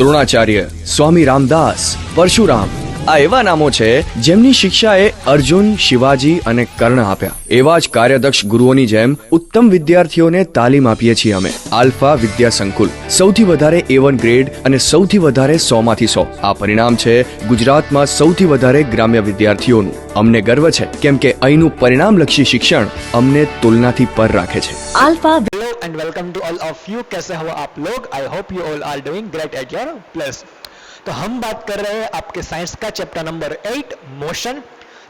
દ્રોણાચાર્ય, સ્વામી રામદાસ, પરશુરામ આ એવા નામો છે જેમની શિક્ષાએ અર્જુન, શિવાજી અને કર્ણ આપ્યા. એવા જ કાર્યદક્ષ ગુરુઓની જેમ ઉત્તમ વિદ્યાર્થીઓને તાલીમ આપીએ છીએ અમે. આલ્ફા વિદ્યા સંકુલ, સૌથી વધારે A1 ગ્રેડ અને સૌથી વધારે 100 માંથી 100. આ પરિણામ છે ગુજરાતમાં સૌથી વધારે ગ્રામ્ય વિદ્યાર્થીઓનું. અમને ગર્વ છે કેમ કે અહીંનું પરિણામલક્ષી શિક્ષણ અમને તુલનાથી પર રાખે છે. Alpha. Hello and welcome to all of you. कैसे हो आप लोग? I hope you all are doing great at your place. तो हम बात कर रहे हैं आपके साइंस का चैप्टर नंबर 8 मोशन,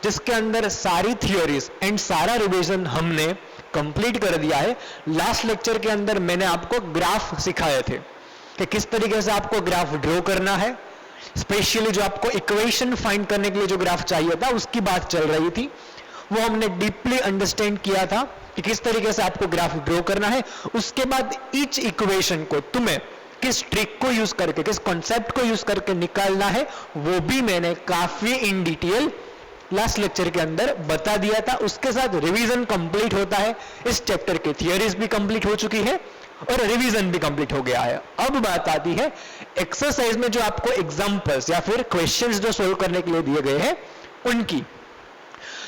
जिसके अंदर सारी थियोरीज एंड सारा रिवीजन हमने कंप्लीट कर दिया है. लास्ट लेक्चर के अंदर मैंने आपको ग्राफ सिखाए थे कि किस तरीके से आपको ग्राफ ड्रॉ करना है. स्पेशली जो आपको इक्वेशन फाइंड करने के लिए जो ग्राफ चाहिए था उसकी बात चल रही थी. वो हमने डीपली अंडरस्टैंड किया था कि किस तरीके से आपको ग्राफ ड्रॉ करना है. उसके बाद ईच इक्वेशन को तुम्हें किस ट्रिक को यूज करके, किस कॉन्सेप्ट को यूज करके निकालना है, वो भी मैंने काफी इन डिटेल लास्ट लेक्चर के अंदर बता दिया था. उसके साथ रिवीजन कंप्लीट होता है. इस चैप्टर की थियोरीज भी कंप्लीट हो चुकी है और रिवीजन भी कंप्लीट हो गया है. अब बात आती है एक्सरसाइज में जो आपको एग्जांपल्स या फिर क्वेश्चंस जो सोल्व करने के लिए दिए गए हैं उनकी.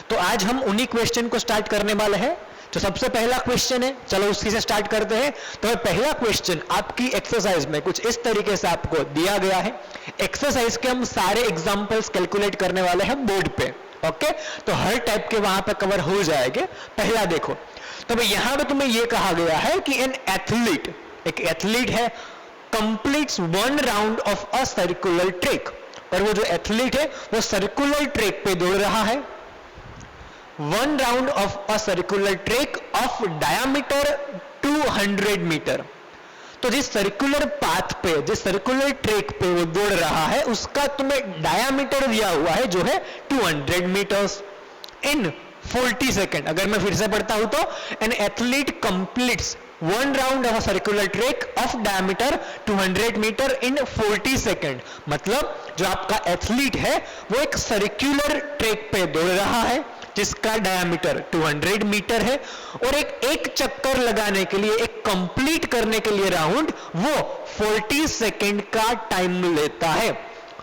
तो आज हम उन्हीं क्वेश्चन को स्टार्ट करने वाले हैं. तो सबसे पहला क्वेश्चन है, चलो उसी से स्टार्ट करते हैं. तो पहला क्वेश्चन आपकी एक्सरसाइज में कुछ इस तरीके से आपको दिया गया है. एक्सरसाइज के हम सारे एग्जांपल्स कैलकुलेट करने वाले हैं बोर्ड पे. ओके, तो हर टाइप के वहां पे कवर हो जाएंगे. पहला देखो, तो भाई यहां पे तुम्हें यह कहा गया है कि एन एथलीट, एक एथलीट है, completes 1 round of a circular track. और वो जो एथलीट है वो सर्कुलर ट्रैक पे दौड़ रहा है. 1 round of a circular track of diameter 200 metre. तो जिस सर्कुलर पाथ पे, जिस सर्कुलर ट्रैक पे वो दौड़ रहा है उसका तुम्हें डायामीटर दिया हुआ है जो है 200 मीटर्स इन 40 सेकेंड. अगर मैं फिर से पढ़ता हूं तो an athlete completes 1 round of a circular track of diameter 200 metre in 40 second. मतलब जो आपका एथलीट है वो एक सर्कुलर ट्रैक पे दौड़ रहा है जिसका डायमीटर 200 मीटर है और एक चक्कर लगाने के लिए, एक कंप्लीट करने के लिए राउंड वो 40 सेकेंड का टाइम लेता है.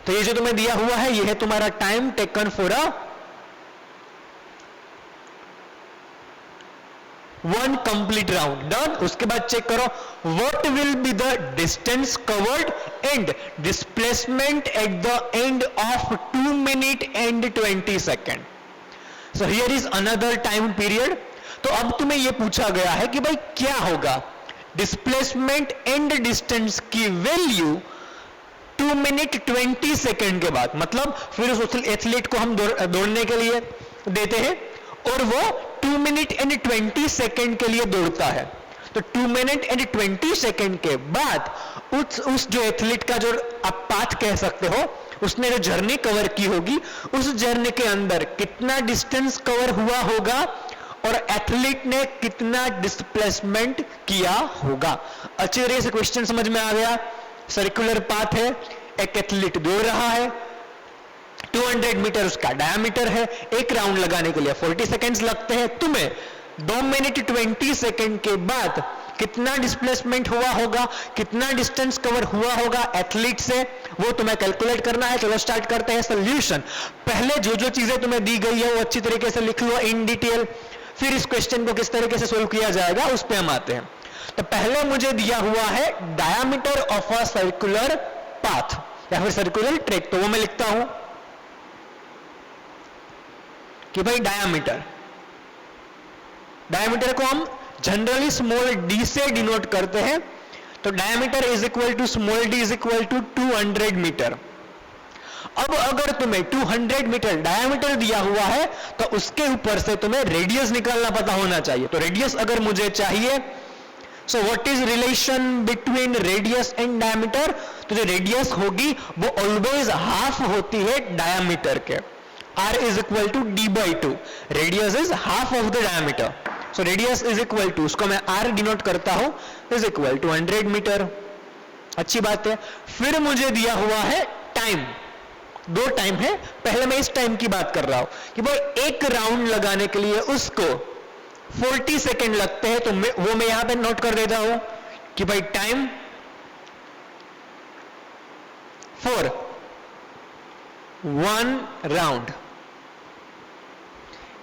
तो ये जो तुम्हें दिया हुआ है ये है तुम्हारा time taken for a 1 complete round. Done. उसके बाद चेक करो, what will be the distance covered and displacement at the end of 2 minute and 20 second. So here is another time period. तो अब तुम्हें यह पूछा गया है कि भाई क्या होगा डिस्प्लेसमेंट एंड डिस्टेंस की वैल्यू 2 मिनट 20 सेकेंड के बाद. मतलब फिर उस एथलीट को हम दौड़ने के लिए देते हैं और वो 2 मिनट एंड 20 सेकेंड के लिए दौड़ता है. तो 2 मिनट एंड 20 सेकेंड के बाद उस जो एथलीट का जो आप पाथ कह सकते हो, उसने जो जर्नी कवर की होगी, उस जर्नी के अंदर कितना डिस्टेंस कवर हुआ होगा और एथलीट ने कितना डिस्प्लेसमेंट किया होगा. अच्छी तरह से क्वेश्चन समझ में आ गया. सर्कुलर पाथ है, एक एथलीट दौड़ रहा है, 200 मीटर उसका डायमीटर है, एक राउंड लगाने के लिए 40 सेकेंड्स लगते हैं. तुम्हें 2 मिनट 20 सेकेंड के बाद कितना डिस्प्लेसमेंट हुआ होगा, कितना डिस्टेंस कवर हुआ होगा एथलीट से, वो तुम्हें कैलकुलेट करना है. चलो स्टार्ट करते हैं सोल्यूशन. पहले जो जो चीजें तुम्हें दी गई है वो अच्छी तरीके से लिख लो इन डिटेल. फिर इस क्वेश्चन को किस तरीके से सोल्व किया जाएगा उस पर हम आते हैं. तो पहले मुझे दिया हुआ है diameter of a circular path या फिर सर्कुलर ट्रैक. तो वो मैं लिखता हूं कि भाई डायमीटर को हम जनरली स्मॉल डी से डिनोट करते हैं. तो diameter is equal to small D is equal to 200 metre. अब अगर तुम्हें 200 मीटर डायमीटर दिया हुआ है तो उसके ऊपर से तुम्हें रेडियस निकालना पता होना चाहिए. तो रेडियस अगर मुझे चाहिए, so what is relation between radius and diameter. तो जो रेडियस होगी वो ऑलवेज हाफ होती है डायमीटर के. R is equal to d by 2. Radius is half of the diameter. So radius is equal to, उसको मैं R डिनोट करता हूं, इज इक्वल टू 100 मीटर. अच्छी बात है. फिर मुझे दिया हुआ है टाइम. 2 टाइम है. पहले मैं इस टाइम की बात कर रहा हूं कि भाई एक राउंड लगाने के लिए उसको 40 सेकेंड लगते हैं. तो वो मैं यहां पे नोट कर देता हूं कि भाई टाइम 4 1 राउंड।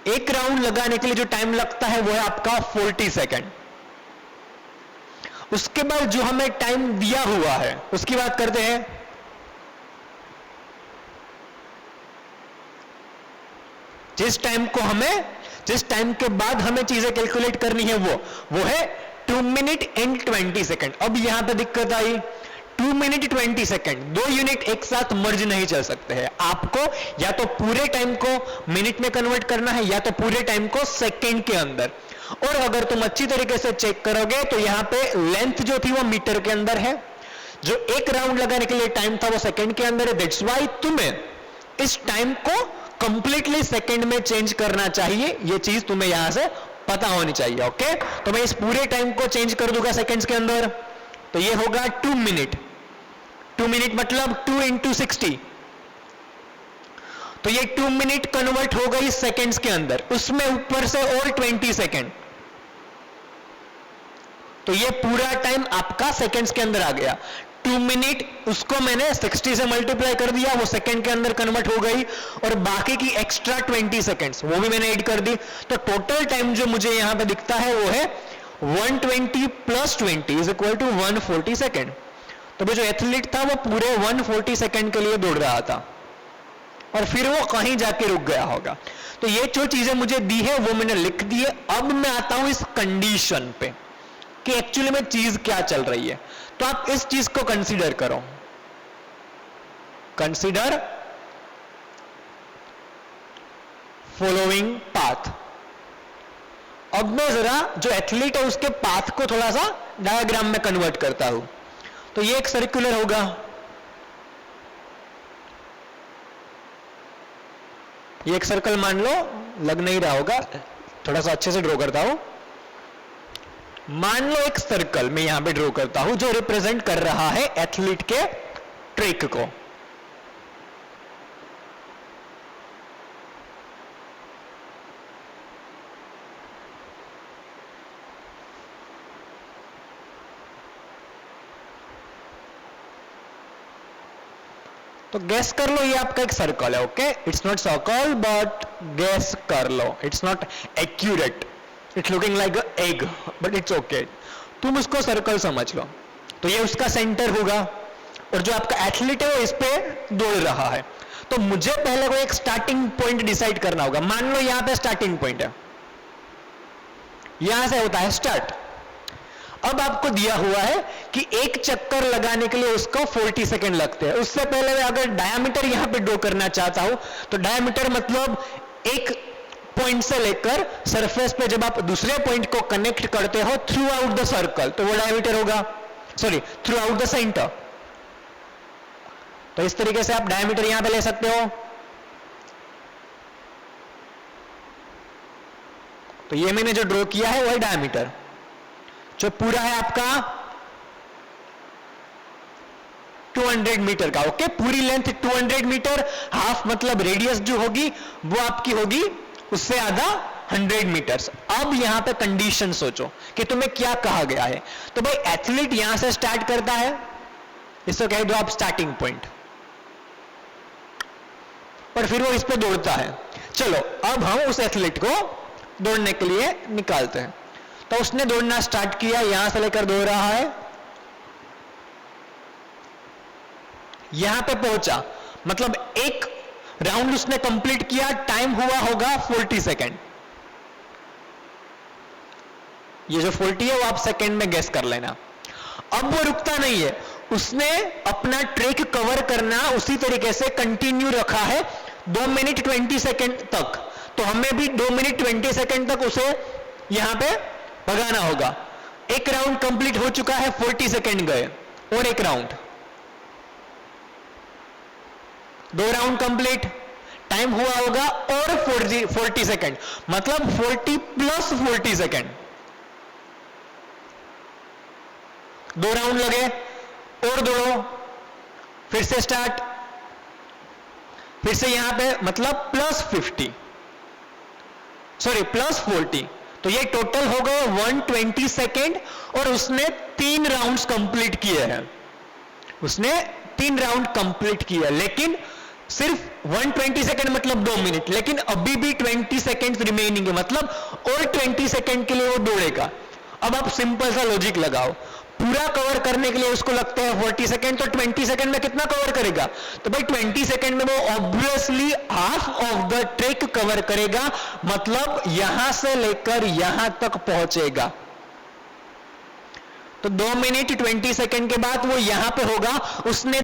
एक राउंड लगाने के लिए जो टाइम लगता है वो है आपका 40 सेकेंड। उसके बाद जो हमें टाइम दिया हुआ है उसकी बात करते हैं। जिस टाइम के बाद हमें चीजें कैलकुलेट करनी है वो है 2 मिनट एंड 20 सेकेंड। अब यहां पे दिक्कत आई, 2 मिनट 20 सेकेंड, 2 यूनिट एक साथ मर्ज नहीं चल सकते हैं। आपको या तो पूरे टाइम को मिनट में कन्वर्ट करना है या तो पूरे टाइम को सेकेंड के अंदर। और अगर तुम अच्छी तरीके से चेक करोगे तो यहां पे लेंथ जो थी वो मीटर के अंदर है, जो एक राउंड लगाने के लिए टाइम था वो सेकेंड के अंदर है। दैट्स वाई तुम्हें इस टाइम को कंप्लीटली सेकेंड में चेंज करना चाहिए। ये चीज तुम्हें यहां से पता होनी चाहिए। ओके, तो मैं इस पूरे टाइम को चेंज कर दूंगा सेकेंड्स के अंदर, तो ये होगा 2 मिनट। 2 मिनट मतलब 2 इंटू 60, तो ये 2 मिनट कन्वर्ट हो गई सेकेंड्स के अंदर, उसमें ऊपर से और 20 सेकेंड, तो ये पूरा टाइम आपका सेकेंड्स के अंदर आ गया। 2 मिनट उसको मैंने 60 से मल्टीप्लाई कर दिया, वो सेकेंड के अंदर कन्वर्ट हो गई, और बाकी की एक्स्ट्रा 20 सेकेंड्स वो भी मैंने ऐड कर दी। तो टोटल टाइम जो मुझे यहां पे दिखता है वो है 120 plus 20 is equal to 140 second. तो वो जो एथलीट था वो पूरे 140 सेकेंड के लिए दौड़ रहा था और फिर वो कहीं जाके रुक गया होगा। तो ये जो चीजें मुझे दी है वो मैंने लिख दी है। अब मैं आता हूं इस कंडीशन पे कि एक्चुअली में चीज क्या चल रही है। तो आप इस चीज को कंसीडर करो, कंसीडर फॉलोइंग पाथ। अब मैं जरा जो एथलीट है उसके पाथ को थोड़ा सा डायग्राम में कन्वर्ट करता हूं। तो ये एक सर्कुलर होगा, ये एक सर्कल मान लो, लग नहीं रहा होगा, थोड़ा सा अच्छे से ड्रॉ करता हूं। मान लो एक सर्कल मैं यहां पे ड्रॉ करता हूं जो रिप्रेजेंट कर रहा है एथलीट के ट्रेक को। तो गैस कर लो ये आपका एक सर्कल है। Okay, it's not circle but guess कर लो, it's not accurate, it's looking like a egg but it's okay. तुम उसको सर्कल समझ लो। तो ये उसका सेंटर होगा और जो आपका एथलीट है वो इस पे दौड़ रहा है। तो मुझे पहले को एक स्टार्टिंग पॉइंट डिसाइड करना होगा। मान लो यहां पे स्टार्टिंग पॉइंट है, यहां से होता है स्टार्ट। अब आपको दिया हुआ है कि एक चक्कर लगाने के लिए उसको 40 सेकेंड लगते हैं। उससे पहले मैं अगर डायमीटर यहां पे ड्रॉ करना चाहता हूं तो डायमीटर मतलब एक पॉइंट से लेकर सरफेस पे जब आप दूसरे पॉइंट को कनेक्ट करते हो थ्रू आउट द सर्कल, तो वो डायमीटर होगा, sorry through out the centre. तो इस तरीके से आप डायमीटर यहां पे ले सकते हो। तो ये मैंने जो ड्रॉ किया है वो है डायमीटर, जो पूरा है आपका 200 मीटर का। ओके, पूरी लेंथ 200 मीटर, हाफ मतलब रेडियस जो होगी वो आपकी होगी उससे आधा 100 मीटर्स। अब यहां पे कंडीशन सोचो कि तुम्हें क्या कहा गया है। तो भाई एथलीट यहां से स्टार्ट करता है, इसको कह दो आप स्टार्टिंग पॉइंट, पर फिर वो इस पे दौड़ता है। चलो अब हम उस एथलीट को दौड़ने के लिए निकालते हैं। तो उसने दौड़ना स्टार्ट किया, यहां से लेकर दौड़ रहा है, यहां पे पहुंचा, मतलब एक राउंड उसने कंप्लीट किया, टाइम हुआ होगा 40 सेकेंड। ये जो 40 है वो आप सेकेंड में गेस कर लेना। अब वो रुकता नहीं है, उसने अपना ट्रैक कवर करना उसी तरीके से कंटिन्यू रखा है 2 मिनट 20 सेकेंड तक। तो हमें भी 2 मिनट 20 सेकेंड तक उसे यहां पे भगाना होगा। एक राउंड कंप्लीट हो चुका है, 40 सेकेंड गए, और एक राउंड, 2 राउंड कंप्लीट, टाइम हुआ होगा और 40 सेकेंड, मतलब 40 प्लस 40 सेकेंड। 2 राउंड लगे और दौड़ो, फिर से स्टार्ट, फिर से यहां पे मतलब प्लस 50, सॉरी प्लस 40। तो ये टोटल हो गए 120 सेकेंड और उसने 3 राउंड्स कंप्लीट किए हैं। उसने 3 राउंड कंप्लीट किया, लेकिन सिर्फ 120 सेकंड मतलब 2 मिनट, लेकिन अभी भी 20 सेकंड्स रिमेनिंग है, मतलब और 20 सेकंड के लिए वो दौड़ेगा। अब आप सिंपल सा लॉजिक लगाओ, पूरा कवर करने के लिए उसको लगते हैं 40 सेकंड, तो 20 सेकंड में कितना कवर करेगा? तो भाई 20 सेकंड में वो obviously half of the track cover करेगा, मतलब यहां से लेकर यहां तक पहुंचेगा। तो 2 मिनट 20 सेकंड के बाद वो यहां पे होगा, उसने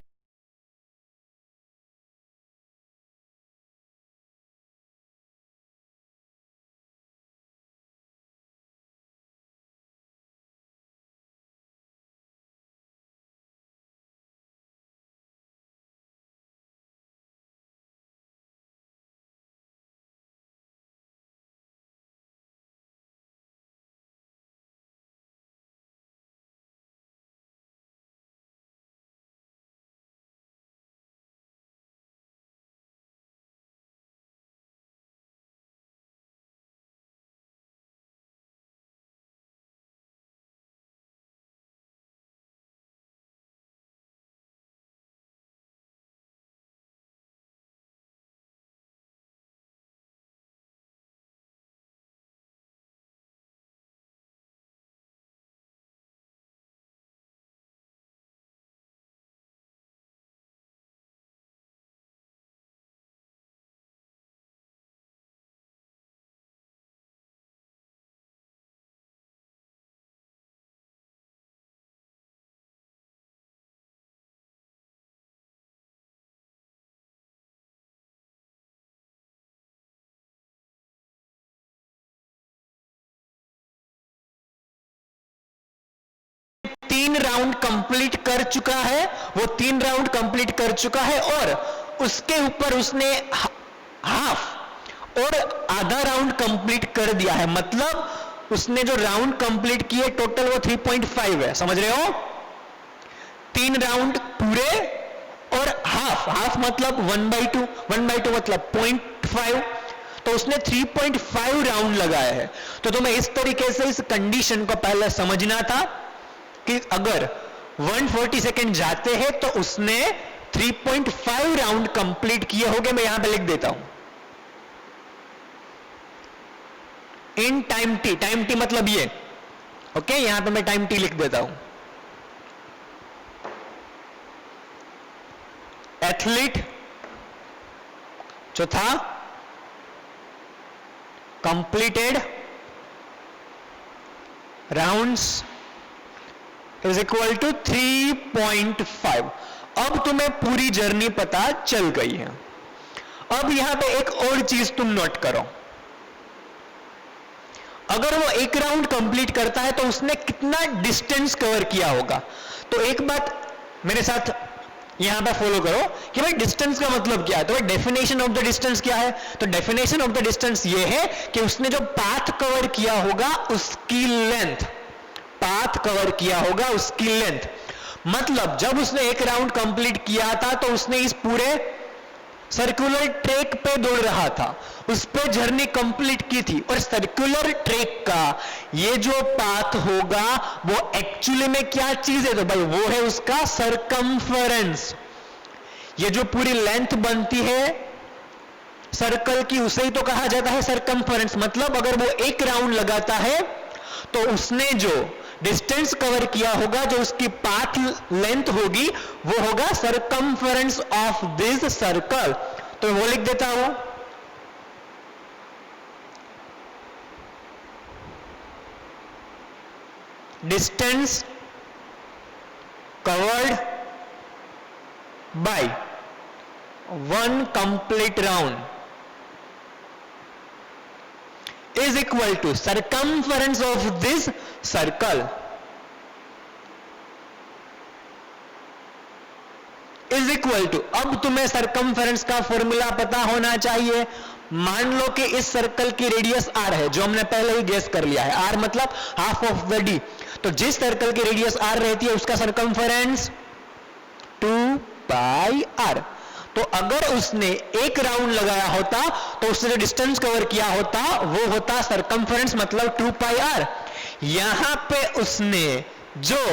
तीन राउंड कंप्लीट कर चुका है, वो 3 राउंड कंप्लीट कर चुका है, और उसके ऊपर उसने हाफ और आधा राउंड कंप्लीट कर दिया है, मतलब उसने जो राउंड कंप्लीट किए टोटल वो 3.5 है, समझ रहे हो? 3 राउंड पूरे और हाफ मतलब 1/2, 1/2 मतलब 0.5, तो उसने 3.5 राउंड लगाए हैं। तो तुम्हें इस तरीके से इस कंडीशन को पहले समझना था कि अगर 140 सेकंड जाते हैं तो उसने 3.5 राउंड कंप्लीट किए होंगे। मैं यहां पे लिख देता हूं इन टाइम टी मतलब ये, ओके, यहां पे मैं टाइम टी लिख देता हूं। एथलीट जो था completed rounds is equal to 3.5। अब तुम्हें पूरी जर्नी पता चल गई है। अब यहां पे एक और चीज तुम नोट करो, अगर वो 1 राउंड कंप्लीट करता है तो उसने कितना डिस्टेंस कवर किया होगा। तो एक बात मेरे साथ यहां पे फॉलो करो कि भाई डिस्टेंस का मतलब क्या है। तो डेफिनेशन ऑफ द डिस्टेंस क्या है? तो डेफिनेशन ऑफ द डिस्टेंस ये है कि उसने जो पाथ कवर किया होगा उसकी लेंथ, पाथ कवर किया होगा उसकी लेंथ, मतलब जब उसने 1 राउंड कंप्लीट किया था तो उसने इस पूरे सर्कुलर ट्रैक पे दौड़ रहा था, उस पे जर्नी कंप्लीट की थी, और सर्कुलर ट्रैक का ये जो पाथ होगा वो एक्चुअली में क्या चीज है? तो भाई वो है उसका सरकमफरेंस। ये जो पूरी लेंथ बनती है सर्कल की उसे ही तो कहा जाता है सरकमफरेंस। मतलब अगर वो 1 राउंड लगाता है तो उसने जो डिस्टेंस कवर किया होगा, जो उसकी पाथ लेंथ होगी, वो होगा सरकमफरेंस ऑफ दिस सर्कल। तो वो लिख देता हूं distance covered by 1 complete round is equal to circumference of this circle is equal to, अब तुम्हें circumference का फॉर्मूला पता होना चाहिए। मान लो कि इस सर्कल की रेडियस r है, जो हमने पहले ही गेस कर लिया है, r मतलब हाफ ऑफ द d। तो जिस सर्कल की रेडियस r रहती है उसका सर्कमफरेंस 2πr। तो अगर उसने 1 राउंड लगाया होता तो उसने जो डिस्टेंस कवर किया होता वो होता सरकमफरेंस मतलब 2πr। यहां पे उसने जो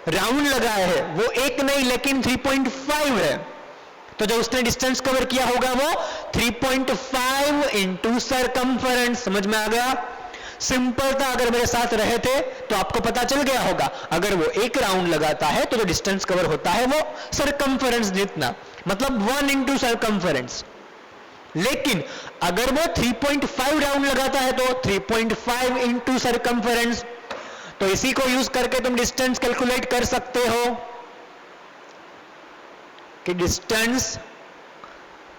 राउंड लगाया है वो एक नहीं लेकिन 3.5 है, तो जो उसने डिस्टेंस कवर किया होगा वो 3.5 इंटू सरकमफरेंस। समझ में आ गया? सिंपल था, अगर मेरे साथ रहे थे तो आपको पता चल गया होगा। अगर वो एक राउंड लगाता है तो जो डिस्टेंस कवर होता है वो सरकमफरेंस जितना, मतलब 1 इंटू सरकमफरेंस। लेकिन अगर वो 3.5 राउंड लगाता है तो 3.5 इंटू सरकमफरेंस। तो इसी को यूज करके तुम डिस्टेंस कैलकुलेट कर सकते हो कि डिस्टेंस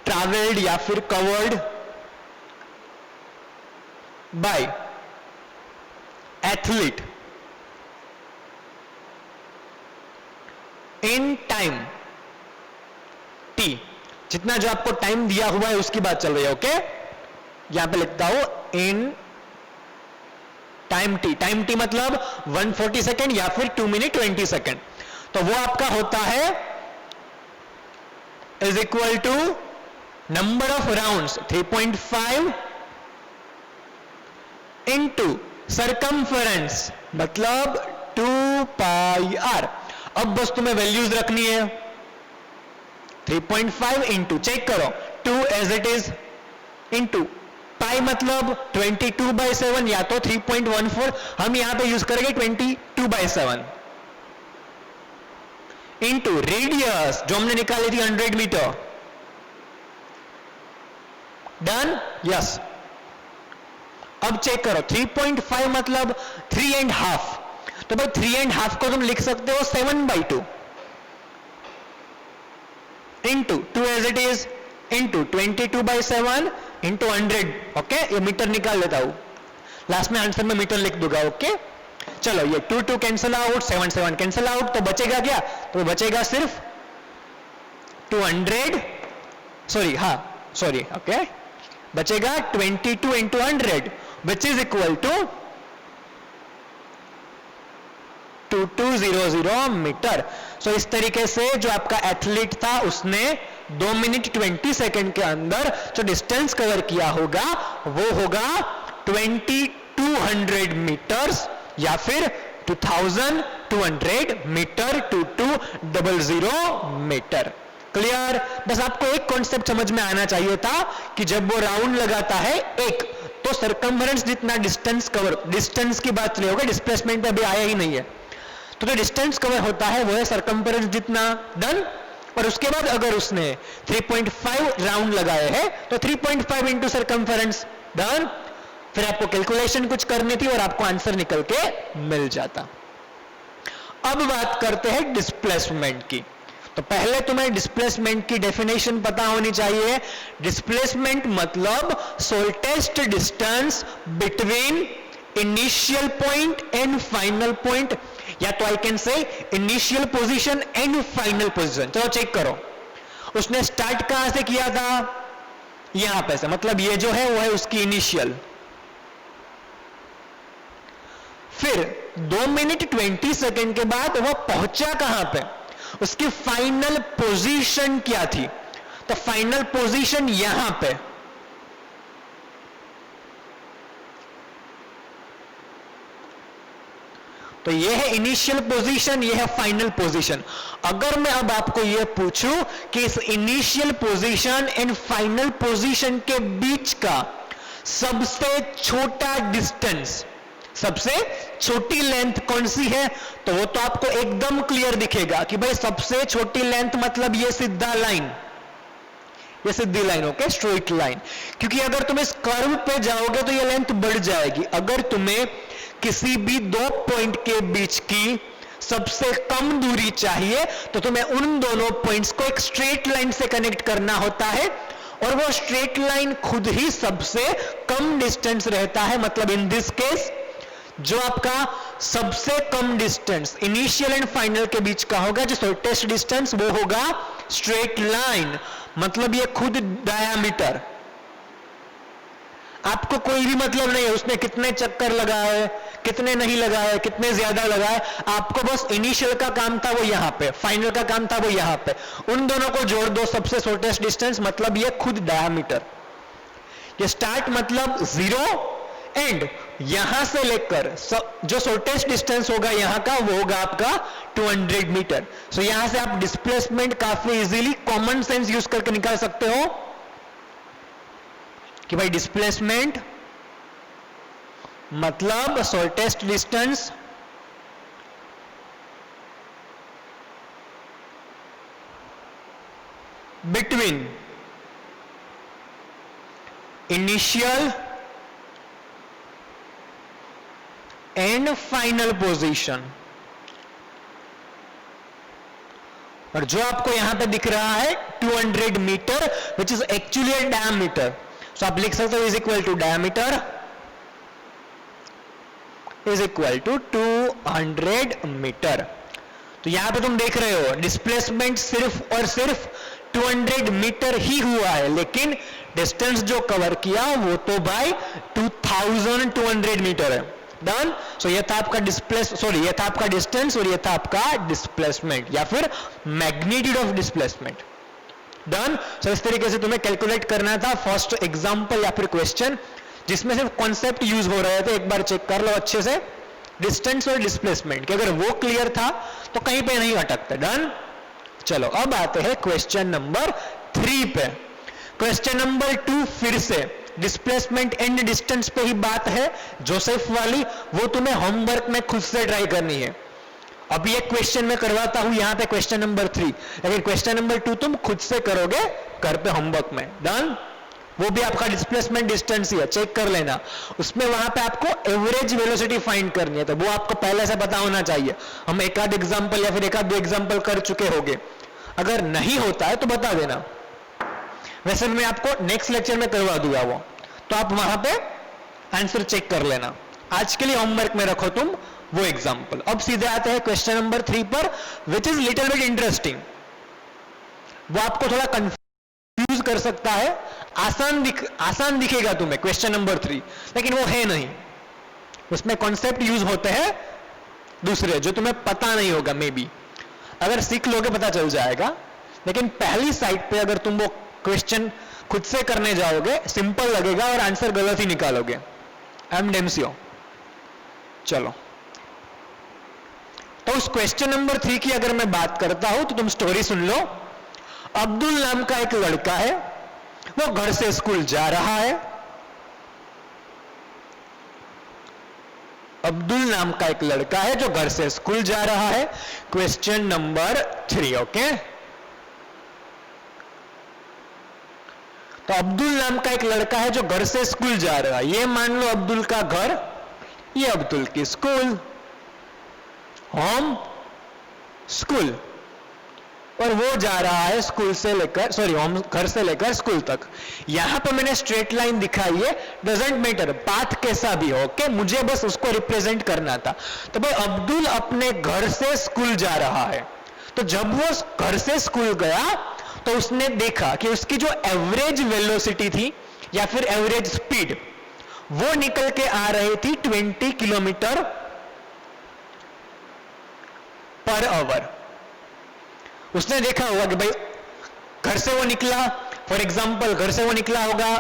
ट्रैवल्ड या फिर covered by athlete in time T, जितना जो आपको टाइम दिया हुआ है उसकी बात चल रही है। ओके, यहां पे लिखता हूं in time T. Time T मतलब 140 सेकेंड या फिर 2 मिनट 20 सेकेंड। तो वो आपका होता है is equal to number of rounds 3.5 into circumference मतलब 2 पाई आर। अब बस तुम्हें वैल्यूज रखनी है। 3.5 इंटू, चेक करो, 2 as it is into pi मतलब 22/7 या तो 3.14, हम यहां पे यूज करेंगे 22/7 इंटू रेडियस जो हमने निकाली थी 100 मीटर। डन? यस। अब चेक करो 3.5 मतलब 3.5, तो भाई 3.5 को तुम लिख सकते हो 7/2 into 2 as it is into 22/7 into 100। Okay, ये मीटर निकाल लेता हूं, लास्ट में आंसर में मीटर लिख दूंगा। ओके, चलो ये 2 कैंसिल आउट, 7 कैंसिल आउट, तो बचेगा क्या? तो बचेगा सिर्फ 200, सॉरी ओके, बचेगा 22 into 100 which is equal to 2200 metre. So इस तरीके से जो आपका एथलीट था उसने 2 मिनट 20 सेकेंड के अंदर जो डिस्टेंस कवर किया होगा वो होगा 2200 मीटर्स या फिर 2200 मीटर, 2200 मीटर। क्लियर? बस आपको एक कॉन्सेप्ट समझ में आना चाहिए था कि जब वो राउंड लगाता है एक, तो सरकमफरेंस जितना डिस्टेंस कवर, डिस्टेंस की बात नहीं होगी, डिस्प्लेसमेंट पे अभी आया ही नहीं है, तो जो डिस्टेंस कवर होता है वो है सरकमफरेंस जितना। डन? और उसके बाद अगर उसने 3.5 राउंड लगाए हैं तो 3.5 इंटू सरकमफरेंस। डन? फिर आपको कैलकुलेशन कुछ करनी थी और आपको आंसर निकल के मिल जाता। अब बात करते हैं डिस्प्लेसमेंट की। तो पहले तुम्हें डिस्प्लेसमेंट की डेफिनेशन पता होनी चाहिए। डिस्प्लेसमेंट मतलब shortest distance between initial point and final point, या तो I can say initial position and final position. चलो चेक करो, उसने स्टार्ट कहां से किया था? यहां पे से, मतलब ये जो है वो है उसकी इनिशियल। फिर 2 मिनट 20 सेकेंड के बाद वो पहुंचा कहां पे? उसकी फाइनल पोजीशन क्या थी? तो फाइनल पोजीशन यहां पे। तो ये है इनिशियल पोजीशन, ये है फाइनल पोजीशन। अगर मैं अब आपको ये पूछूं कि इस initial position and final position के बीच का सबसे छोटा डिस्टेंस, सबसे छोटी लेंथ कौन सी है? तो वो तो आपको एकदम क्लियर दिखेगा कि भाई सबसे छोटी लेंथ मतलब ये सीधा लाइन, ये सीधी लाइन। Okay, straight line. क्योंकि अगर तुम इस कर्व पे जाओगे तो ये लेंथ बढ़ जाएगी। अगर तुम्हें किसी भी 2 पॉइंट के बीच की सबसे कम दूरी चाहिए तो तुम्हें उन दोनों पॉइंट्स को एक स्ट्रेट लाइन से कनेक्ट करना होता है, और वो स्ट्रेट लाइन खुद ही सबसे कम डिस्टेंस रहता है। मतलब इन दिस केस जो आपका सबसे कम डिस्टेंस इनिशियल एंड फाइनल के बीच का होगा, जो शॉर्टेस्ट डिस्टेंस, वो होगा स्ट्रेट लाइन। मतलब ये खुद डायामीटर, आपको कोई भी मतलब नहीं है उसने कितने चक्कर लगाए, कितने नहीं लगाए, कितने ज्यादा लगाए, आपको बस इनिशियल का काम था वो यहां पे, फाइनल का काम था वो यहां पे, उन दोनों को जोड़ दो, सबसे शॉर्टेस्ट डिस्टेंस, मतलब ये खुद डायामीटर। ये स्टार्ट मतलब 0, एंड यहां से लेकर जो शॉर्टेस्ट डिस्टेंस होगा यहां का, वो होगा आपका 200 मीटर। सो यहां से आप डिस्प्लेसमेंट काफी इजीली कॉमन सेंस यूज करके निकाल सकते हो कि भाई डिस्प्लेसमेंट मतलब shortest distance between initial and final position. और जो आपको यहां पे दिख रहा है 200 metre which is actually a diameter, so आप लिख सकते हो is equal to diameter is equal to 200 metre. तो यहां पे तुम देख रहे हो डिस्प्लेसमेंट सिर्फ और सिर्फ 200 मीटर ही हुआ है, लेकिन डिस्टेंस जो कवर किया वो तो भाई 2200 मीटर है। डन। सो ये था आपका ये था आपका डिस्टेंस और ये था आपका डिस्प्लेसमेंट या फिर मैग्नीट्यूड ऑफ डिस्प्लेसमेंट। डन। सो इस तरीके से तुम्हें कैलकुलेट करना था फर्स्ट एग्जांपल या फिर क्वेश्चन जिसमें सिर्फ कॉन्सेप्ट यूज हो रहे थे। एक बार चेक कर लो अच्छे से डिस्टेंस और डिस्प्लेसमेंट, कि अगर वो क्लियर था तो कहीं पे नहीं अटकते। डन। चलो अब आते हैं क्वेश्चन नंबर 3 पे। क्वेश्चन नंबर 2 फिर से डिस्प्लेसमेंट एंड डिस्टेंस पे ही बात है, जोसेफ वाली, वो तुम्हें होमवर्क में खुद से ट्राई करनी है। अब ये क्वेश्चन मैं करवाता हूं यहां पे क्वेश्चन नंबर 3, लेकिन क्वेश्चन नंबर 2 तुम खुद से करोगे घर पे होमवर्क में। डन। वो भी आपका डिस्प्लेसमेंट डिस्टेंस ही है, चेक कर लेना। उसमें वहां पे आपको एवरेज वेलोसिटी फाइंड करनी है, तो वो आपको पहले से पता होना चाहिए। हम एक आध एग्जांपल या फिर एक आध दो एग्जांपल कर चुके होंगे, अगर नहीं होता है तो बता देना, वैसे मैं आपको नेक्स्ट लेक्चर में करवा दूंगा वो, तो आप वहां पे आंसर चेक कर लेना। आज के लिए होमवर्क में रखो तुम वो एग्जांपल। अब सीधे आते हैं क्वेश्चन नंबर 3 पर, which is little bit interesting. वो आपको थोड़ा कंफ्यूज कर सकता है, आसान दिखेगा तुम्हें क्वेश्चन नंबर 3, लेकिन वो है नहीं। उसमें कॉन्सेप्ट यूज होते हैं दूसरे जो तुम्हें पता नहीं होगा, मे बी अगर सीख लोगे पता चल जाएगा, लेकिन पहली साइड पे अगर तुम वो क्वेश्चन खुद से करने जाओगे सिंपल लगेगा और आंसर गलत ही निकालोगे। I am damn sure. चलो, तो उस क्वेश्चन नंबर 3 की अगर मैं बात करता हूं तो तुम स्टोरी सुन लो। अब्दुल नाम का एक लड़का है, वो घर से स्कूल जा रहा है। अब्दुल नाम का एक लड़का है जो घर से स्कूल जा रहा है। Question number 3, okay. तो अब्दुल नाम का एक लड़का है जो घर से स्कूल जा रहा है। ये मान लो अब्दुल का घर, ये अब्दुल की स्कूल, होम स्कूल, और वो जा रहा है स्कूल से लेकर होम घर से लेकर स्कूल तक। यहां पर मैंने स्ट्रेट लाइन दिखाई है, डजेंट मैटर पाथ कैसा भी हो, ओके, मुझे बस उसको रिप्रेजेंट करना था। तो भाई अब्दुल अपने घर से स्कूल जा रहा है, तो जब वो घर से स्कूल गया तो उसने देखा कि उसकी जो एवरेज वेलोसिटी थी या फिर एवरेज स्पीड वो निकल के आ रही थी 20 किलोमीटर पर आवर। उसने देखा होगा कि भाई घर से वो निकला, फॉर एग्जाम्पल घर से वो निकला होगा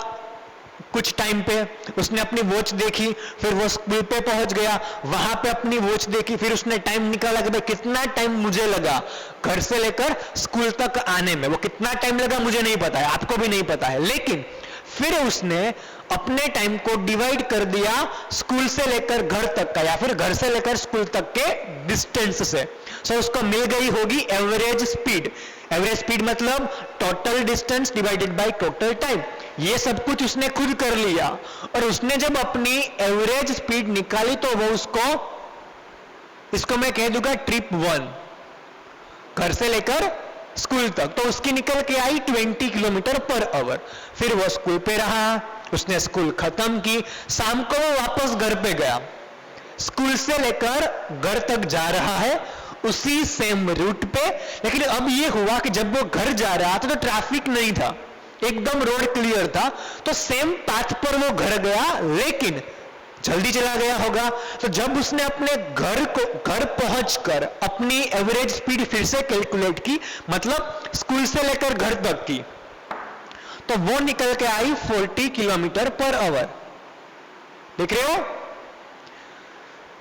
कुछ टाइम पे, उसने अपनी वॉच देखी, फिर वो स्कूल पे पहुंच गया, वहां पे अपनी वॉच देखी, फिर उसने टाइम निकाला कि भाई कितना टाइम मुझे लगा घर से लेकर स्कूल तक आने में। वो कितना टाइम लगा मुझे नहीं पता है, आपको भी नहीं पता है, लेकिन फिर उसने अपने टाइम को डिवाइड कर दिया स्कूल से लेकर घर तक का या फिर घर से लेकर स्कूल तक के डिस्टेंस से। सो उसको मिल गई होगी एवरेज स्पीड। एवरेज स्पीड मतलब total distance divided by total time. ये सब कुछ उसने खुद कर लिया और उसने जब अपनी एवरेज स्पीड निकाली तो वो इसको मैं कह दूंगा ट्रिप 1, घर से लेकर स्कूल तक, तो उसकी निकल के आई 20 किलोमीटर पर आवर। फिर वो स्कूल पे रहा, उसने स्कूल खत्म की, शाम को वो वापस घर पे गया, स्कूल से लेकर घर तक जा रहा है उसी सेम रूट पे। लेकिन अब ये हुआ कि जब वो घर जा रहा था तो ट्रैफिक नहीं था, एकदम रोड क्लियर था, तो सेम पाथ पर वो घर गया, लेकिन जल्दी चला गया होगा। तो जब उसने अपने घर पहुंचकर अपनी एवरेज स्पीड फिर से कैलकुलेट की, मतलब स्कूल से लेकर घर तक की, तो वो निकल के आई 40 किलोमीटर पर आवर। देख रहे हो?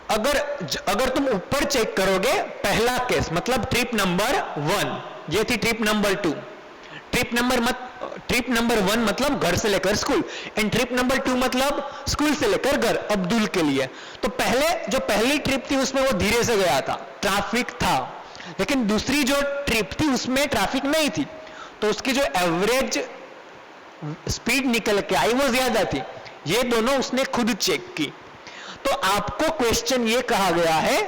अगर तुम ऊपर चेक करोगे, पहला केस मतलब ट्रिप नंबर 1, ये थी ट्रिप नंबर 2। ट्रिप नंबर 1 मतलब घर से लेकर स्कूल, एंड ट्रिप नंबर 2 मतलब स्कूल से लेकर घर, अब्दुल के लिए। तो पहली ट्रिप थी उसमें वो धीरे से गया था, ट्रैफिक था, लेकिन दूसरी जो ट्रिप थी उसमें ट्रैफिक नहीं थी, तो उसकी जो एवरेज स्पीड निकल के आई वो ज्यादा थी। ये दोनों उसने खुद चेक की। तो आपको क्वेश्चन ये कहा गया है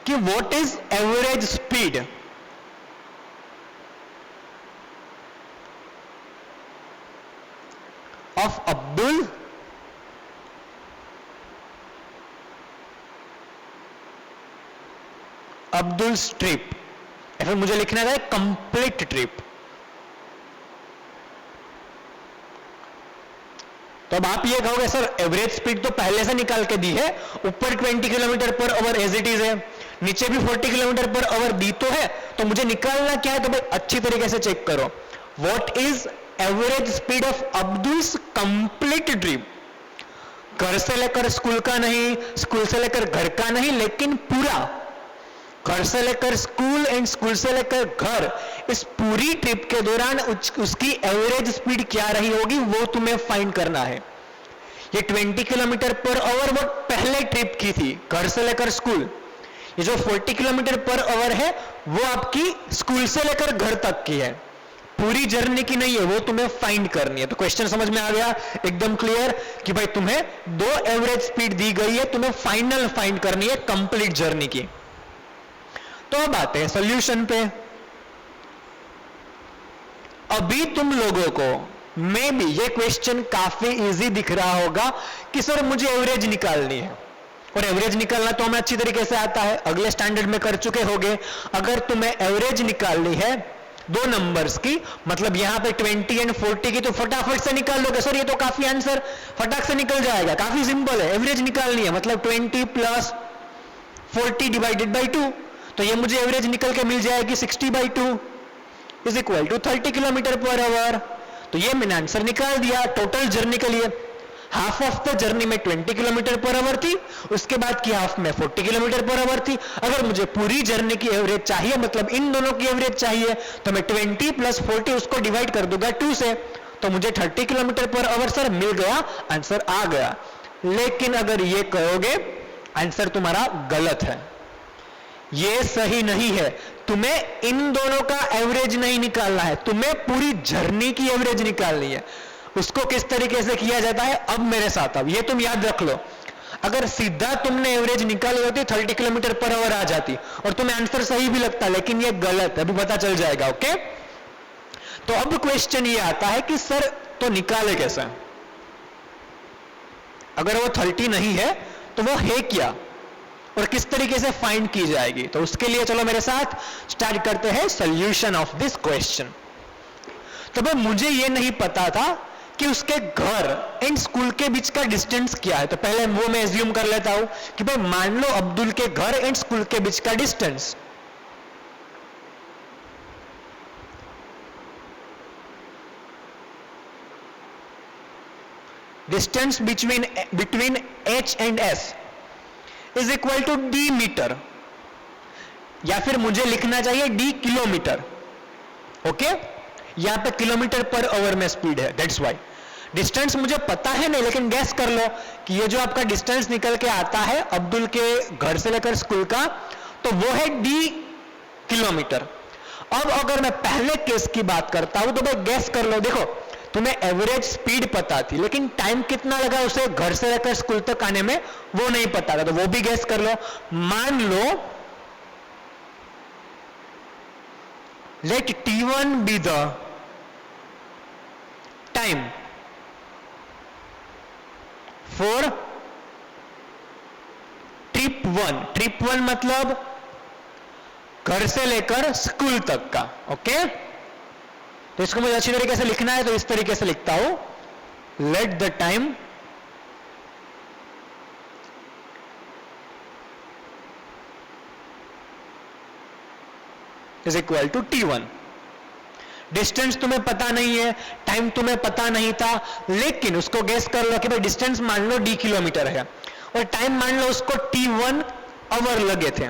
कि what is average speed of Abdul trip, या फिर मुझे लिखना है कंप्लीट ट्रिप। तो अब आप ये कहोगे सर एवरेज स्पीड तो पहले से निकाल के दी है, ऊपर 20 kilometre per our as it is है, नीचे भी 40 किलोमीटर पर आवर दी तो है, तो मुझे निकालना क्या है? तो भाई अच्छी तरीके से चेक करो, what is average speed of Abdul's complete trip. घर से लेकर स्कूल का नहीं, स्कूल से लेकर घर का नहीं, लेकिन पूरा घर से लेकर स्कूल एंड स्कूल से लेकर घर, इस पूरी ट्रिप के दौरान उसकी एवरेज स्पीड क्या रही होगी वो तुम्हें फाइंड करना है। ये 20 किलोमीटर पर आवर वो पहले ट्रिप की थी घर से लेकर स्कूल, ये जो 40 किलोमीटर पर आवर है वो आपकी स्कूल से लेकर घर तक की है, पूरी जर्नी की नहीं है, वो तुम्हें फाइंड करनी है। तो क्वेश्चन समझ में आ गया एकदम क्लियर कि भाई तुम्हें 2 एवरेज स्पीड दी गई है, तुम्हें फाइनल फाइंड करनी है कंप्लीट जर्नी की। तो अब आते हैं सॉल्यूशन पे। अभी तुम लोगों को मे बी ये क्वेश्चन काफी इजी दिख रहा होगा कि सर मुझे एवरेज निकालनी है, और एवरेज निकालना तो हमें अच्छी तरीके से आता है, अगले स्टैंडर्ड में कर चुके होगे। अगर तुम्हें एवरेज निकालनी है 2 नंबर्स की, मतलब यहां पे 20 एंड 40 की, तो फटाफट से निकाल लोगे। सर ये तो काफी आंसर फटाक से निकल जाएगा, काफी सिंपल है। एवरेज निकालनी है मतलब 20 प्लस 40 डिवाइडेड बाई 2, तो ये मुझे एवरेज निकल के मिल जाएगी 60/2 is equal to 30 kilometre per hour. तो ये मैंने आंसर निकाल दिया टोटल जर्नी के लिए। हाफ ऑफ द जर्नी में 20 किलोमीटर पर आवर थी, उसके बाद की हाफ में 40 किलोमीटर पर आवर थी। अगर मुझे पूरी जर्नी की एवरेज चाहिए, मतलब इन दोनों की एवरेज चाहिए, तो मैं 20 प्लस 40 उसको डिवाइड कर दूंगा 2 से, तो मुझे 30 किलोमीटर पर आवर सर मिल गया, आंसर आ गया। लेकिन अगर ये कहोगे आंसर तुम्हारा गलत है, ये सही नहीं है, तुम्हें इन दोनों का एवरेज नहीं निकालना है, तुम्हें पूरी जर्नी की एवरेज निकालनी है। उसको किस तरीके से किया जाता है अब मेरे साथ, अब ये तुम याद रख लो। अगर सीधा तुमने एवरेज निकाली होती 30 किलोमीटर पर आवर आ जाती और तुम्हें आंसर सही भी लगता, लेकिन ये गलत है, अभी पता चल जाएगा। ओके, तो अब क्वेश्चन ये आता है कि सर तो निकाले कैसे? अगर वो 30 नहीं है तो वो है क्या और किस तरीके से फाइंड की जाएगी? तो उसके लिए चलो मेरे साथ स्टार्ट करते हैं सॉल्यूशन ऑफ दिस क्वेश्चन। तो भाई मुझे ये नहीं पता था कि उसके घर एंड स्कूल के बीच का डिस्टेंस क्या है, तो पहले वो मैं एज्यूम कर लेता हूं कि भाई मान लो अब्दुल के घर एंड स्कूल के बीच का distance between H and S is equal to D metre, या फिर मुझे लिखना चाहिए D किलोमीटर। ओके, यहां पे किलोमीटर पर आवर में स्पीड है, दैट्स वाई। डिस्टेंस मुझे पता है नहीं, लेकिन गैस कर लो कि ये जो आपका डिस्टेंस निकल के आता है अब्दुल के घर से लेकर स्कूल का, तो वो है D किलोमीटर। अब अगर मैं पहले केस की बात करता हूं तो भाई गैस कर लो, देखो तुम्हें एवरेज स्पीड पता थी, लेकिन टाइम कितना लगा उसे घर से लेकर स्कूल तक आने में वो नहीं पता था, तो वो भी गैस कर लो। मान लो let T1 be the time for trip 1। Trip 1 मतलब घर से लेकर स्कूल तक का। ओके, तो इसको मुझे अच्छी तरीके से लिखना है, तो इस तरीके से लिखता हूं, let the time is equal to T1। Distance तुम्हें पता नहीं है, टाइम तुम्हें पता नहीं था, लेकिन उसको गेस कर लो कि भाई डिस्टेंस मान लो d किलोमीटर है और टाइम मान लो उसको t1 आवर लगे थे।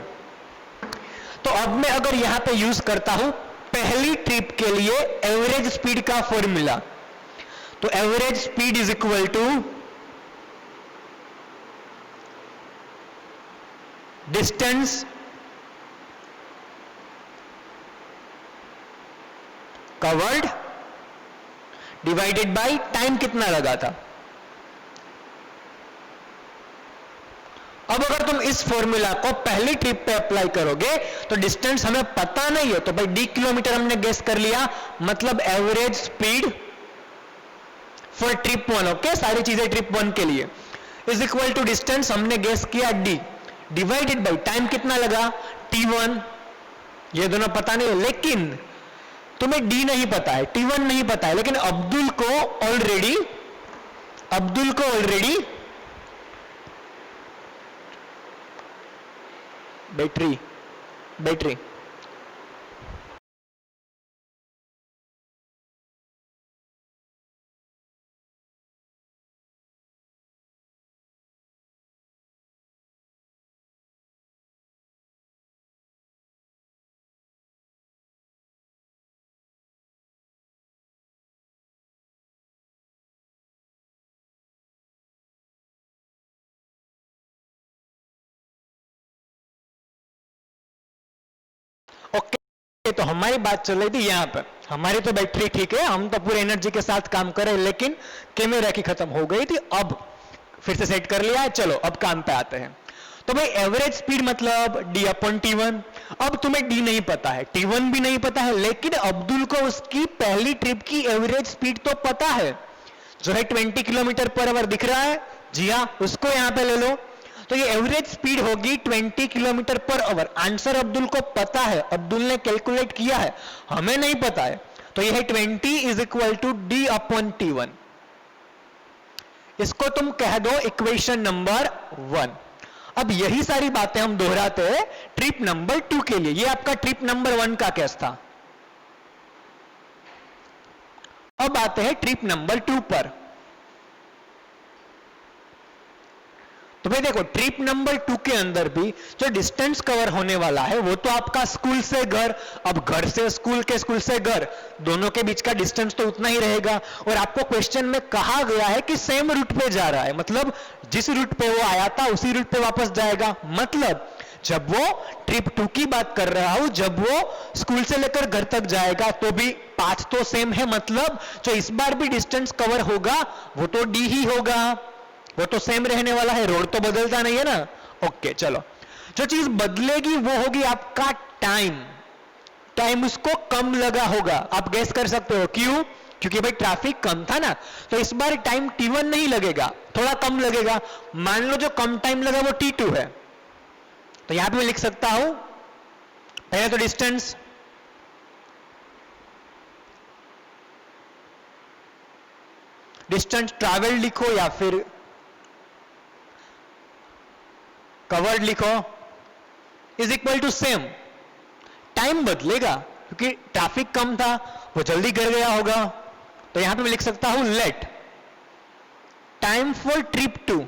तो अब मैं अगर यहां पे यूज करता हूं पहली ट्रिप के लिए एवरेज स्पीड का फॉर्मूला, तो average speed is equal to distance covered divided by time कितना लगा था। अब अगर तुम इस फॉर्मूला को पहली ट्रिप पे अप्लाई करोगे तो डिस्टेंस हमें पता नहीं है, तो भाई d किलोमीटर हमने गेस कर लिया, मतलब average speed for trip 1, okay, सारी चीजें ट्रिप 1 के लिए इज इक्वल टू डिस्टेंस हमने गेस किया d डिवाइडेड बाय टाइम कितना लगा t1, ये दोनों पता नहीं है, लेकिन तुम्हें d नहीं पता है, t1 नहीं पता है, लेकिन अब्दुल को ऑलरेडी बैटरी ओके। तो हमारी बात चल रही थी यहां पर, हमारी तो बैटरी ठीक है, हम तो पूरे एनर्जी के साथ काम कर रहे हैं, लेकिन कैमरा की खत्म हो गई थी, अब फिर से सेट कर लिया है, चलो अब काम पे आते हैं। तो भाई एवरेज स्पीड मतलब d/t1। अब तुम्हें d नहीं पता है, t1 भी नहीं पता है, लेकिन अब्दुल को उसकी पहली ट्रिप की एवरेज स्पीड तो पता है, जो है 20 किलोमीटर पर आवर दिख रहा है, जी हाँ, उसको यहां पे ले लो। तो ये एवरेज स्पीड होगी 20 kilometre per our. Answer Abdul को पता है, अब्दुल ने कैलकुलेट किया है, हमें नहीं पता है, तो ये है 20 इज इक्वल टू d/t1। इसको तुम कह दो इक्वेशन नंबर 1। अब यही सारी बातें हम दोहराते हैं ट्रिप नंबर 2 के लिए। ये आपका ट्रिप नंबर 1 का केस था। अब आते हैं ट्रिप नंबर 2 पर। तो भाई देखो, ट्रिप नंबर 2 के अंदर भी जो डिस्टेंस कवर होने वाला है वो तो आपका स्कूल से घर, अब घर से स्कूल के स्कूल से घर, दोनों के बीच का डिस्टेंस तो उतना ही रहेगा। और आपको क्वेश्चन में कहा गया है कि सेम रूट पे जा रहा है, मतलब जिस रूट पे वो आया था उसी रूट पे वापस जाएगा। मतलब जब वो ट्रिप 2 की बात कर रहा हूं, जब वो स्कूल से लेकर घर तक जाएगा तो भी पाथ तो सेम है, मतलब जो इस बार भी डिस्टेंस कवर होगा वो तो d ही होगा, वो तो सेम रहने वाला है, रोड तो बदलता नहीं है ना। ओके चलो, जो चीज बदलेगी वो होगी आपका टाइम। टाइम उसको कम लगा होगा, आप गेस कर सकते हो क्यों? क्योंकि भाई ट्रैफिक कम था ना, तो इस बार टाइम t1 नहीं लगेगा, थोड़ा कम लगेगा। मान लो जो कम टाइम लगा वो t2 है, तो यहां पे मैं लिख सकता हूं पहले तो डिस्टेंस ट्रैवल लिखो या फिर कवर्ड लिखो, is equal to same. Time बदलेगा क्योंकि ट्रैफिक कम था, वो जल्दी कर गया होगा, तो यहां पे मैं लिख सकता हूं let time for trip 2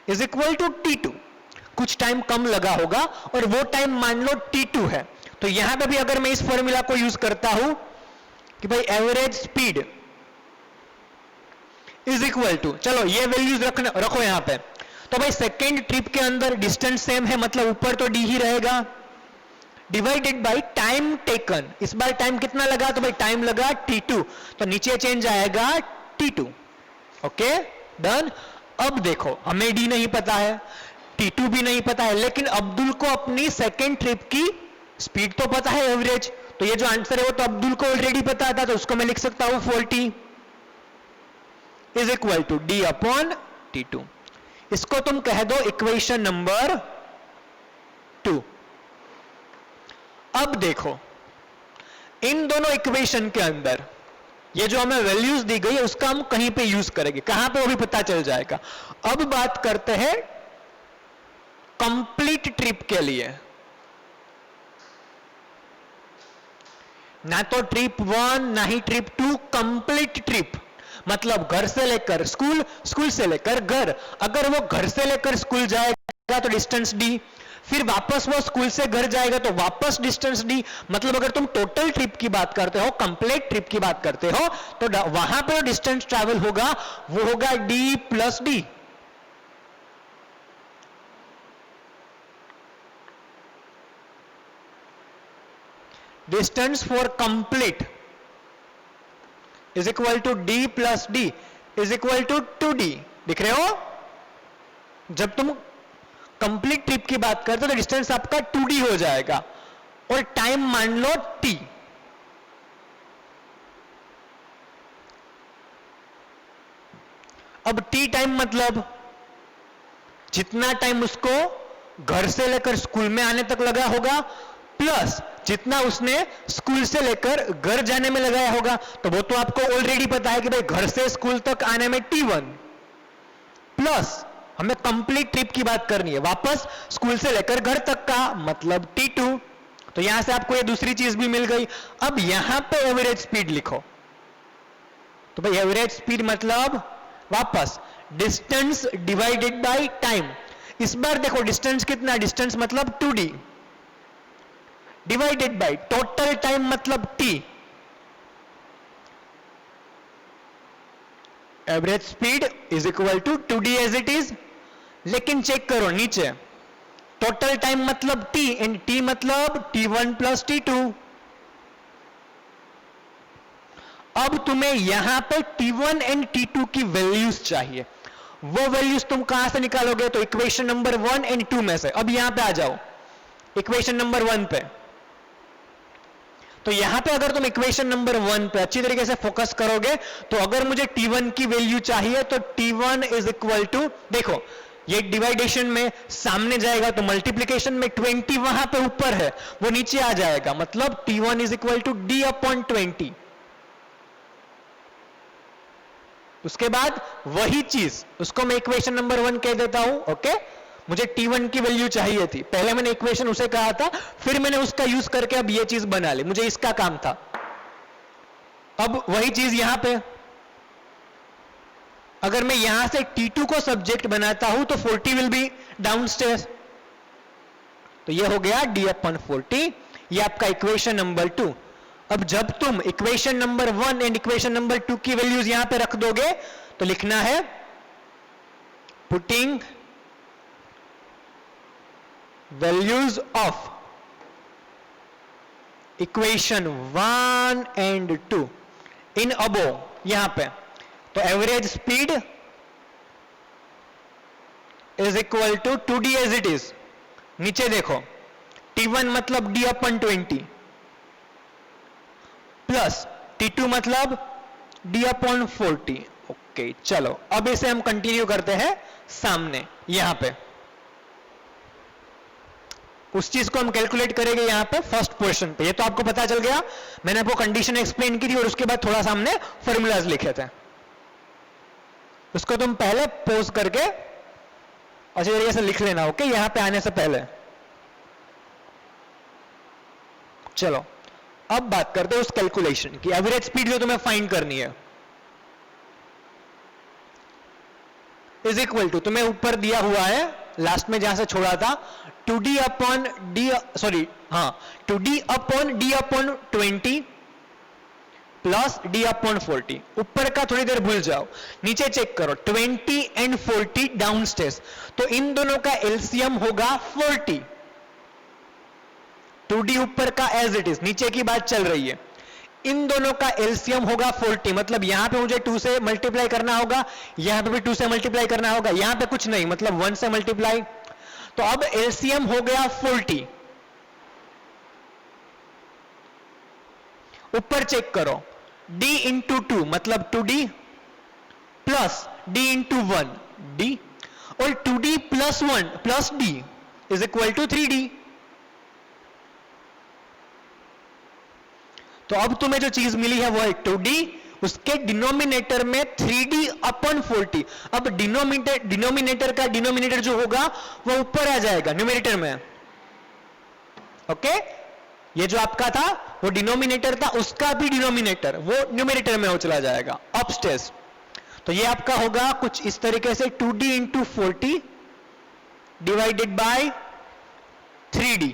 is equal to t2। कुछ टाइम कम लगा होगा और वो टाइम मान लो t2 है, तो यहां पे भी अगर मैं इस फॉर्मूला को यूज करता हूं कि भाई average speed is equal to, चलो ये वैल्यूज रखो यहां पे। तो भाई सेकेंड ट्रिप के अंदर डिस्टेंस सेम है, मतलब ऊपर तो d ही रहेगा, डिवाइडेड बाय टाइम टेकन। इस बार टाइम कितना लगा? तो भाई टाइम लगा t2, तो नीचे चेंज आएगा t2। Okay done. अब देखो, हमें d नहीं पता है, t2 भी नहीं पता है, लेकिन अब्दुल को अपनी सेकेंड ट्रिप की स्पीड तो पता है एवरेज, तो ये जो आंसर है वो तो अब्दुल को ऑलरेडी पता था, तो उसको मैं लिख सकता हूं 40 इज इक्वल टू d/t2। इसको तुम कह दो इक्वेशन नंबर 2। अब देखो, इन दोनों इक्वेशन के अंदर ये जो हमें वैल्यूज दी गई है उसका हम कहीं पे यूज करेंगे, कहां पे वो भी पता चल जाएगा। अब बात करते हैं कंप्लीट ट्रिप के लिए। ना तो ट्रिप 1 ना ही ट्रिप 2, कंप्लीट ट्रिप मतलब घर से लेकर स्कूल, स्कूल से लेकर घर। अगर वो घर से लेकर स्कूल जाएगा तो डिस्टेंस डी, फिर वापस वो स्कूल से घर जाएगा तो वापस डिस्टेंस डी। मतलब अगर तुम टोटल ट्रिप की बात करते हो, कंप्लीट ट्रिप की बात करते हो, तो वहां पे डिस्टेंस ट्रैवल होगा वो होगा D plus D. Distance for complete is equal to D plus D is equal to 2d। दिख रहे हो? जब तुम कंप्लीट ट्रिप की बात करते हो तो डिस्टेंस आपका 2d हो जाएगा और टाइम मान लो t। अब t टाइम मतलब जितना टाइम उसको घर से लेकर स्कूल में आने तक लगा होगा प्लस जितना उसने स्कूल से लेकर घर जाने में लगाया होगा। तो वो तो आपको ऑलरेडी पता है कि भाई घर से स्कूल तक आने में t1 प्लस हमें कंप्लीट ट्रिप की बात करनी है वापस स्कूल से लेकर घर तक का मतलब t2। तो यहां से आपको ये दूसरी चीज भी मिल गई। अब यहां पे एवरेज स्पीड लिखो। तो भाई एवरेज स्पीड मतलब वापस डिस्टेंस डिवाइडेड बाय टाइम। इस बार देखो डिस्टेंस कितना, डिस्टेंस मतलब 2d divided by total time मतलब t। Average speed is equal to 2d as it is. लेकिन चेक करो नीचे टोटल टाइम मतलब t एंड t मतलब t1 प्लस t2। अब तुम्हें यहां पे t1 एंड t2 की वैल्यूज चाहिए। वो वैल्यूज तुम कहां से निकालोगे? तो इक्वेशन नंबर 1 एंड 2 में से। अब यहां पे आ जाओ इक्वेशन नंबर 1 पे। तो यहां पे अगर तुम इक्वेशन नंबर 1 पे अच्छी तरीके से फोकस करोगे तो अगर मुझे t1 की वैल्यू चाहिए तो t1 इज इक्वल टू, देखो ये डिवाइडेशन में सामने जाएगा तो मल्टीप्लीकेशन में 20 वहां पे ऊपर है वो नीचे आ जाएगा मतलब t1 is equal to d upon 20। उसके बाद वही चीज उसको मैं इक्वेशन नंबर 1 कह देता हूं। ओके, मुझे t1 की वैल्यू चाहिए थी, पहले मैंने इक्वेशन उसे कहा था, फिर मैंने उसका यूज करके अब ये चीज बना ली, मुझे इसका काम था। अब वही चीज यहां पे अगर मैं यहां से t2 को सब्जेक्ट बनाता हूं तो 40 विल बी डाउनस्टेयर्स। तो ये हो गया d अपॉन 40, ये आपका इक्वेशन नंबर 2। अब जब तुम equation number 1 and equation number 2 की वैल्यूज यहां पे रख दोगे तो लिखना है putting values of equation 1 and 2 in above यहां पे। तो average speed is equal to 2d as it is. नीचे देखो t1 मतलब d अपन 20 प्लस t2 मतलब d अपॉन 40। ओके चलो अब इसे हम कंटिन्यू करते हैं सामने यहां पे। उस चीज को हम कैलकुलेट करेंगे यहां पे फर्स्ट क्वेश्चन पे। ये तो आपको पता चल गया, मैंने आपको कंडीशन एक्सप्लेन की थी और उसके बाद थोड़ा सा हमने फॉर्मूलाज लिखे थे। उसको तुम पहले पोज करके अच्छी तरीके से लिख लेना। ओके, यहां पे आने से पहले। चलो अब बात करते हैं उस कैलकुलेशन की। एवरेज स्पीड जो तुम्हें फाइंड करनी है इज इक्वल टू, तुम्हें ऊपर दिया हुआ है लास्ट में जहां से छोड़ा था 2d अपॉन d, सॉरी हाँ 2d upon d upon 20 plus d upon 40। ऊपर का थोड़ी देर भूल जाओ, नीचे चेक करो 20 एंड 40 डाउनस्टेयर्स। तो इन दोनों का एलसीएम होगा 40। 2d ऊपर का एज इट इज, नीचे की बात चल रही है। इन दोनों का एलसीएम होगा 40। मतलब यहां पे मुझे 2 से मल्टीप्लाई करना होगा, यहां पे भी 2 से मल्टीप्लाई करना होगा, यहां पे कुछ नहीं मतलब 1 से मल्टीप्लाई। तो अब एलसीएम हो गया 40। ऊपर चेक करो d इंटू 2 मतलब 2d plus d into 1 d और 2d plus 1 plus d is equal to 3d। तो अब तुम्हें जो चीज मिली है वो है 2d, उसके डिनोमिनेटर में 3d अपन 40। अब डिनोमिनेटर का डिनोमिनेटर जो होगा वो ऊपर आ जाएगा न्यूमरेटर में। ओके, ये जो आपका था वो डिनोमिनेटर था, उसका भी डिनोमिनेटर वो न्यूमिनेटर में हो चला जाएगा अपस्टेज। तो ये आपका होगा कुछ इस तरीके से 2d into 40 divided by 3d।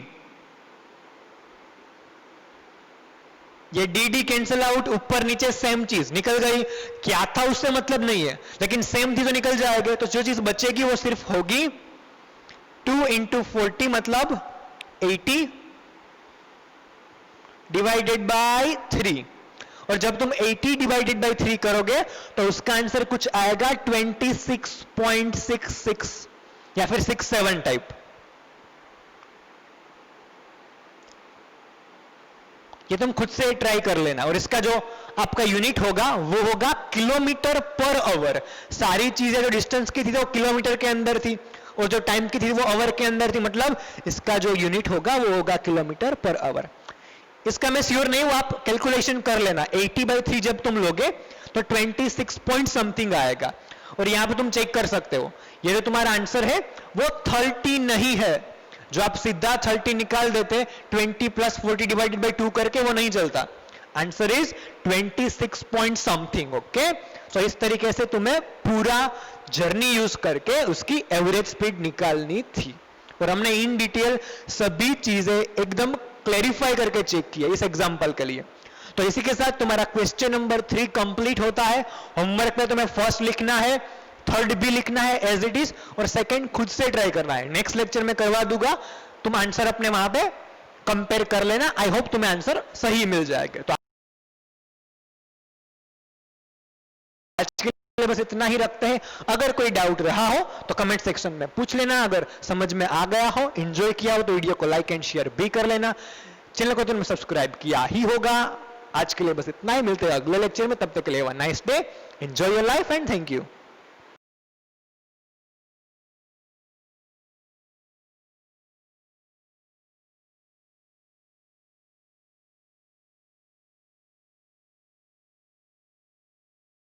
ये dd कैंसिल आउट, ऊपर नीचे सेम चीज निकल गई, क्या था उससे मतलब नहीं है, लेकिन सेम थी तो निकल जाएगा। तो जो चीज बचेगी वो सिर्फ होगी 2 इंटू 40 मतलब 80 डिवाइडेड बाय 3। और जब तुम 80 डिवाइडेड बाय 3 करोगे तो उसका आंसर कुछ आएगा 26.66 या फिर 67 टाइप। ये तुम खुद से ट्राई कर लेना। और इसका जो आपका यूनिट होगा वो होगा किलोमीटर पर आवर। सारी चीजें जो डिस्टेंस की थी वो किलोमीटर के अंदर थी, और जो टाइम की थी वो आवर के अंदर थी, मतलब इसका जो यूनिट होगा वो होगा किलोमीटर पर आवर। इसका मैं श्योर नहीं हूं, आप कैलकुलेशन कर लेना। 80/3 जब तुम लोगे तो 26 पॉइंट समथिंग आएगा। और यहां पे तुम चेक कर सकते हो, ये जो तुम्हारा आंसर है वो 30 नहीं है। जो आप सीधा 30 निकाल देते 20 प्लस 40 डिवाइडेड बाय 2 करके, वो नहीं चलता। Answer is 26 point something. Okay, तो इस तरीके से तुम्हें पूरा जर्नी यूज करके उसकी एवरेज स्पीड निकालनी थी। और हमने इन डिटेल सभी चीजें एकदम क्लैरिफाई करके चेक किया इस एग्जांपल के लिए। तो इसी के साथ तुम्हारा क्वेश्चन नंबर 3 कंप्लीट होता है। होमवर्क में तुम्हें फर्स्ट लिखना है, थर्ड भी लिखना है एज इट इज, और सेकंड खुद से ट्राई करना है। नेक्स्ट लेक्चर में करवा दूंगा, तुम आंसर अपने वहां पे कंपेयर कर लेना। आई होप तुम्हें आंसर सही मिल जाएगा। तो आज के लिए बस इतना ही रखते हैं। अगर कोई डाउट रहा हो तो कमेंट सेक्शन में पूछ लेना। अगर समझ में आ गया हो, एंजॉय किया हो तो वीडियो को लाइक एंड शेयर भी कर लेना। चैनल को तुमने सब्सक्राइब किया ही होगा। आज के लिए बस इतना ही, मिलते हैं अगले लेक्चर में। तब तक के लिए nice day, enjoy your life and thank you.